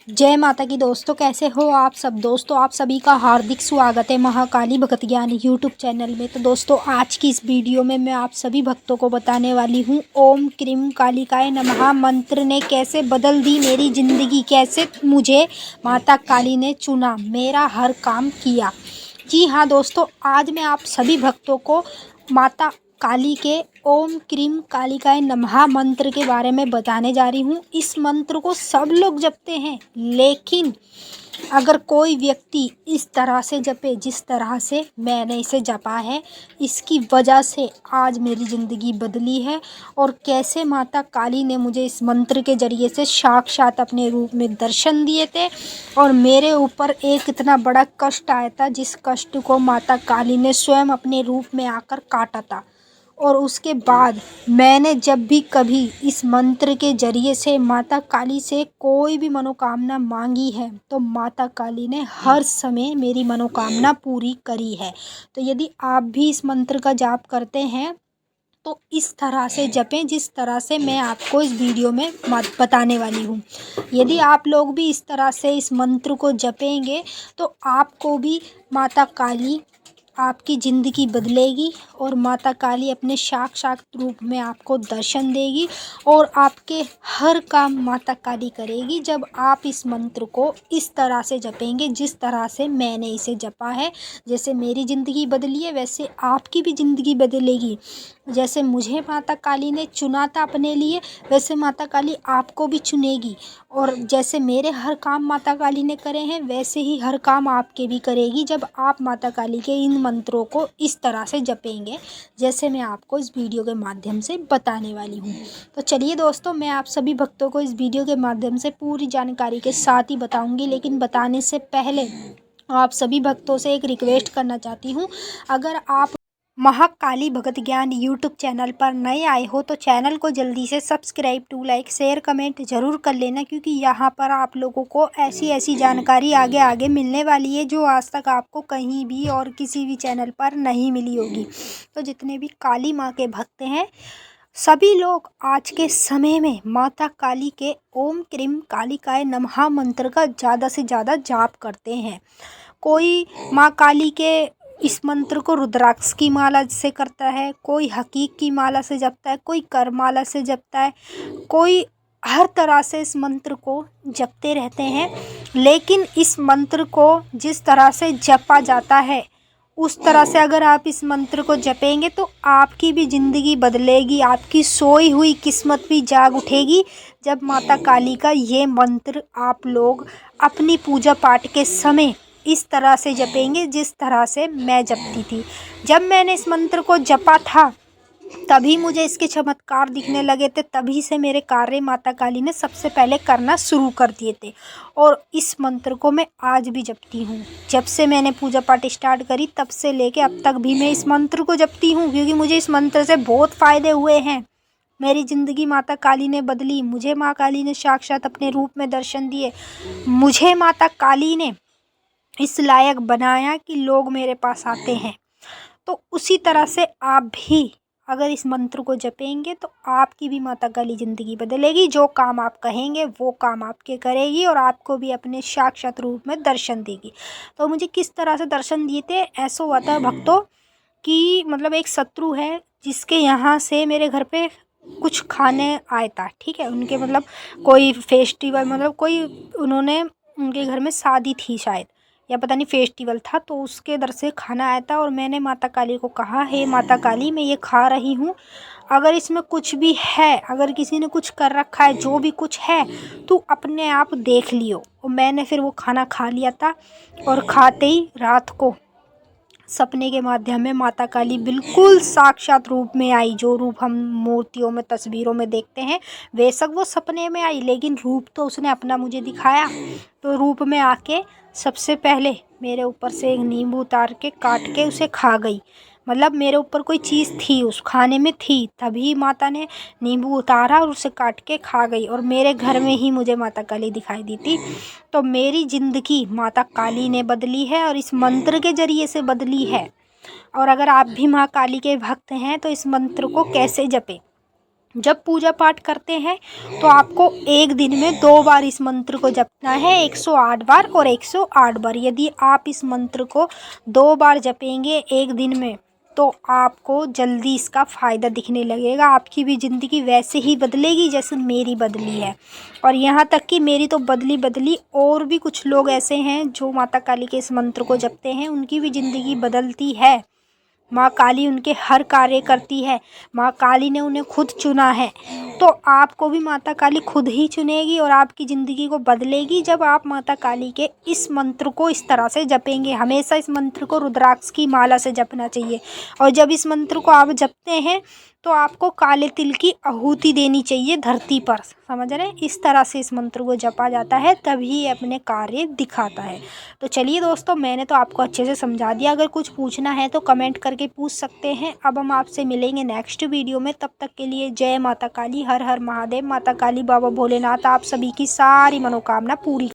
जय माता की दोस्तों, कैसे हो आप सब। दोस्तों आप सभी का हार्दिक स्वागत है महाकाली भगत ज्ञान यूट्यूब चैनल में। तो दोस्तों आज की इस वीडियो में मैं आप सभी भक्तों को बताने वाली हूँ ओम क्रीम कालिकाय नमः मंत्र ने कैसे बदल दी मेरी ज़िंदगी, कैसे मुझे माता काली ने चुना, मेरा हर काम किया। जी हाँ दोस्तों, आज मैं आप सभी भक्तों को माता काली के ओम क्रीम कालिकाय नमः मंत्र के बारे में बताने जा रही हूँ। इस मंत्र को सब लोग जपते हैं, लेकिन अगर कोई व्यक्ति इस तरह से जपे जिस तरह से मैंने इसे जपा है, इसकी वजह से आज मेरी ज़िंदगी बदली है। और कैसे माता काली ने मुझे इस मंत्र के ज़रिए से साक्षात अपने रूप में दर्शन दिए थे और मेरे ऊपर एक इतना बड़ा कष्ट आया था, जिस कष्ट को माता काली ने स्वयं अपने रूप में आकर काटा था। और उसके बाद मैंने जब भी कभी इस मंत्र के ज़रिए से माता काली से कोई भी मनोकामना मांगी है, तो माता काली ने हर समय मेरी मनोकामना पूरी करी है। तो यदि आप भी इस मंत्र का जाप करते हैं तो इस तरह से जपें जिस तरह से मैं आपको इस वीडियो में बताने वाली हूँ। यदि आप लोग भी इस तरह से इस मंत्र को जपेंगे तो आपको भी माता काली आपकी ज़िंदगी बदलेगी और माता काली अपने साक्षात रूप में आपको दर्शन देगी और आपके हर काम माता काली करेगी, जब आप इस मंत्र को इस तरह से जपेंगे जिस तरह से मैंने इसे जपा है। जैसे मेरी ज़िंदगी बदली है वैसे आपकी भी ज़िंदगी बदलेगी। जैसे मुझे माता काली ने चुना था अपने लिए, वैसे माता काली आपको भी चुनेगी। और जैसे मेरे हर काम माता काली ने करे हैं, वैसे ही हर काम आपके भी करेगी, जब आप माता काली के इन मंत्रों को इस तरह से जपेंगे जैसे मैं आपको इस वीडियो के माध्यम से बताने वाली हूँ। तो चलिए दोस्तों, मैं आप सभी भक्तों को इस वीडियो के माध्यम से पूरी जानकारी के साथ ही बताऊँगी, लेकिन बताने से पहले आप सभी भक्तों से एक रिक्वेस्ट करना चाहती हूँ। अगर आप महाकाली भगत ज्ञान यूट्यूब चैनल पर नए आए हो तो चैनल को जल्दी से subscribe to like share comment ज़रूर कर लेना, क्योंकि यहाँ पर आप लोगों को ऐसी ऐसी जानकारी आगे आगे मिलने वाली है जो आज तक आपको कहीं भी और किसी भी चैनल पर नहीं मिली होगी। तो जितने भी काली माँ के भक्त हैं सभी लोग आज के समय में माता काली के ओम क्रीम कालिकाय नमः मंत्र का ज़्यादा से ज़्यादा जाप करते हैं। कोई माँ काली के इस मंत्र को रुद्राक्ष की माला से करता है, कोई हकीक की माला से जपता है, कोई कर माला से जपता है, कोई हर तरह से इस मंत्र को जपते रहते हैं। लेकिन इस मंत्र को जिस तरह से जपा जाता है उस तरह से अगर आप इस मंत्र को जपेंगे तो आपकी भी ज़िंदगी बदलेगी, आपकी सोई हुई किस्मत भी जाग उठेगी। जब माता काली का ये मंत्र आप लोग अपनी पूजा पाठ के समय इस तरह से जपेंगे जिस तरह से मैं जपती थी। जब मैंने इस मंत्र को जपा था तभी मुझे इसके चमत्कार दिखने लगे थे, तभी से मेरे कार्य माता काली ने सबसे पहले करना शुरू कर दिए थे। और इस मंत्र को मैं आज भी जपती हूँ। जब से मैंने पूजा पाठ स्टार्ट करी तब से लेके अब तक भी मैं इस मंत्र को जपती हूँ, क्योंकि मुझे इस मंत्र से बहुत फ़ायदे हुए हैं। मेरी ज़िंदगी माता काली ने बदली, मुझे माँ काली ने साक्षात अपने रूप में दर्शन दिए, मुझे माता काली ने इस लायक बनाया कि लोग मेरे पास आते हैं। तो उसी तरह से आप भी अगर इस मंत्र को जपेंगे तो आपकी भी माता काली ज़िंदगी बदलेगी। जो काम आप कहेंगे वो काम आपके करेगी और आपको भी अपने साक्षात रूप में दर्शन देगी। तो मुझे किस तरह से दर्शन दिए थे, ऐसा हुआ था भक्तों कि मतलब एक शत्रु है जिसके यहाँ से मेरे घर पे कुछ खाने आया था, ठीक है। उनके मतलब कोई फेस्टिवल, मतलब कोई उन्होंने उनके घर में शादी थी शायद, या पता नहीं फेस्टिवल था, तो उसके दर से खाना आया था। और मैंने माता काली को कहा, हे माता काली मैं ये खा रही हूँ, अगर इसमें कुछ भी है, अगर किसी ने कुछ कर रखा है, जो भी कुछ है तू अपने आप देख लियो। और मैंने फिर वो खाना खा लिया था और खाते ही रात को सपने के माध्यम में माता काली बिल्कुल साक्षात रूप में आई। जो रूप हम मूर्तियों में तस्वीरों में देखते हैं बेशक वो सपने में आई, लेकिन रूप तो उसने अपना मुझे दिखाया। तो रूप में आके सबसे पहले मेरे ऊपर से एक नींबू उतार के काट के उसे खा गई। मतलब मेरे ऊपर कोई चीज़ थी, उस खाने में थी, तभी माता ने नींबू उतारा और उसे काट के खा गई। और मेरे घर में ही मुझे माता काली दिखाई दी थी। तो मेरी ज़िंदगी माता काली ने बदली है और इस मंत्र के ज़रिए से बदली है। और अगर आप भी माँ काली के भक्त हैं तो इस मंत्र को कैसे जपें, जब पूजा पाठ करते हैं तो आपको एक दिन में 2 बार इस मंत्र को जपना है, 108 बार और 108 बार। यदि आप इस मंत्र को 2 बार जपेंगे एक दिन में तो आपको जल्दी इसका फ़ायदा दिखने लगेगा। आपकी भी ज़िंदगी वैसे ही बदलेगी जैसे मेरी बदली है। और यहाँ तक कि मेरी तो बदली और भी कुछ लोग ऐसे हैं जो माता काली के इस मंत्र को जपते हैं, उनकी भी ज़िंदगी बदलती है। माँ काली उनके हर कार्य करती है। माँ काली ने उन्हें खुद चुना है, तो आपको भी माता काली खुद ही चुनेगी और आपकी ज़िंदगी को बदलेगी जब आप माता काली के इस मंत्र को इस तरह से जपेंगे। हमेशा इस मंत्र को रुद्राक्ष की माला से जपना चाहिए। और जब इस मंत्र को आप जपते हैं तो आपको काले तिल की आहुति देनी चाहिए धरती पर, समझ रहे हैं? इस तरह से इस मंत्र को जपा जाता है, तभी ये अपने कार्य दिखाता है। तो चलिए दोस्तों, मैंने तो आपको अच्छे से समझा दिया। अगर कुछ पूछना है तो कमेंट करके पूछ सकते हैं। अब हम आपसे मिलेंगे नेक्स्ट वीडियो में, तब तक के लिए जय माता काली, हर हर महादेव। माता काली बाबा भोलेनाथ आप सभी की सारी मनोकामना पूरी